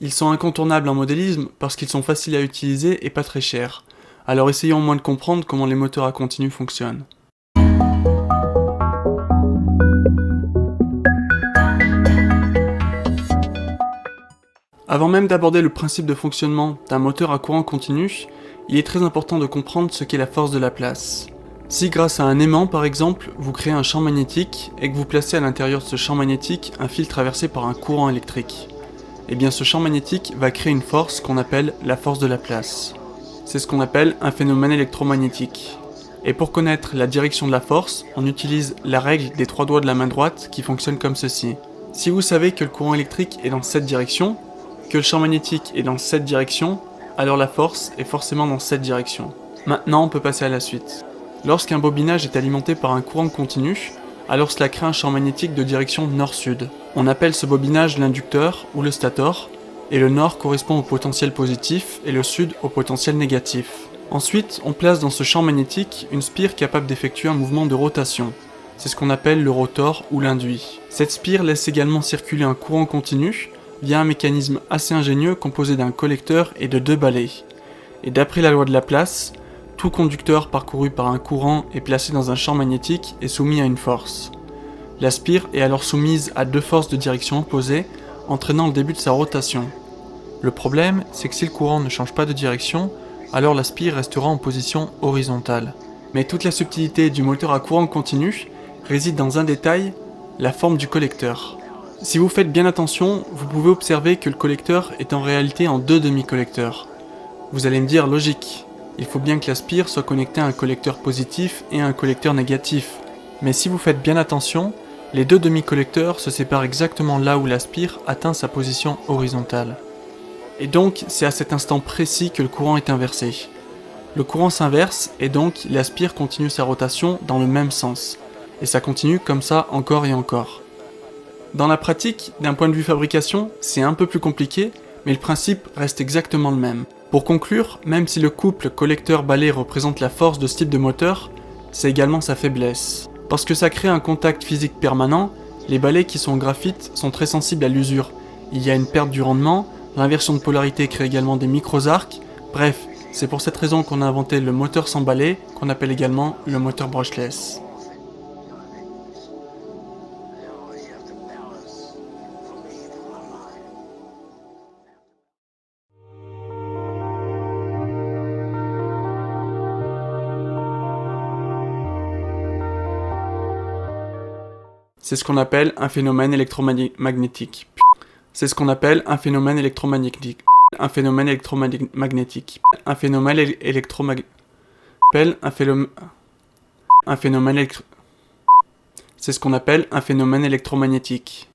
Ils sont incontournables en modélisme parce qu'ils sont faciles à utiliser et pas très chers. Alors essayons au moins de comprendre comment les moteurs à continu fonctionnent. Avant même d'aborder le principe de fonctionnement d'un moteur à courant continu, il est très important de comprendre ce qu'est la force de la place. Si grâce à un aimant par exemple, vous créez un champ magnétique et que vous placez à l'intérieur de ce champ magnétique un fil traversé par un courant électrique, eh bien ce champ magnétique va créer une force qu'on appelle la force de la place. C'est ce qu'on appelle un phénomène électromagnétique. Et pour connaître la direction de la force, on utilise la règle des 3 doigts de la main droite qui fonctionne comme ceci. Si vous savez que le courant électrique est dans cette direction, que le champ magnétique est dans cette direction, alors la force est forcément dans cette direction. Maintenant, on peut passer à la suite. Lorsqu'un bobinage est alimenté par un courant continu, alors cela crée un champ magnétique de direction nord-sud. On appelle ce bobinage l'inducteur ou le stator, et le nord correspond au potentiel positif et le sud au potentiel négatif. Ensuite, on place dans ce champ magnétique une spire capable d'effectuer un mouvement de rotation. C'est ce qu'on appelle le rotor ou l'induit. Cette spire laisse également circuler un courant continu via un mécanisme assez ingénieux composé d'un collecteur et de 2 balais. Et d'après la loi de Laplace, tout conducteur parcouru par un courant et placé dans un champ magnétique est soumis à une force. La spire est alors soumise à 2 forces de direction opposées, entraînant le début de sa rotation. Le problème, c'est que si le courant ne change pas de direction, alors la spire restera en position horizontale. Mais toute la subtilité du moteur à courant continu réside dans un détail, la forme du collecteur. Si vous faites bien attention, vous pouvez observer que le collecteur est en réalité en 2 demi-collecteurs. Vous allez me dire logique, il faut bien que la spire soit connectée à un collecteur positif et à un collecteur négatif. Mais si vous faites bien attention, les 2 demi-collecteurs se séparent exactement là où la spire atteint sa position horizontale. Et donc, c'est à cet instant précis que le courant est inversé. Le courant s'inverse et donc la spire continue sa rotation dans le même sens. Et ça continue comme ça encore et encore. Dans la pratique, d'un point de vue fabrication, c'est un peu plus compliqué, mais le principe reste exactement le même. Pour conclure, même si le couple collecteur-balai représente la force de ce type de moteur, c'est également sa faiblesse. Parce que ça crée un contact physique permanent, les balais qui sont en graphite sont très sensibles à l'usure. Il y a une perte du rendement, l'inversion de polarité crée également des micro-arcs, bref, c'est pour cette raison qu'on a inventé le moteur sans balai, qu'on appelle également le moteur brushless. C'est ce qu'on appelle un phénomène électromagnétique. C'est ce qu'on appelle un phénomène électromagnétique. Un phénomène électromagnétique. Un phénomène électromagnétique. Un phénomène C'est ce qu'on appelle un phénomène électromagnétique.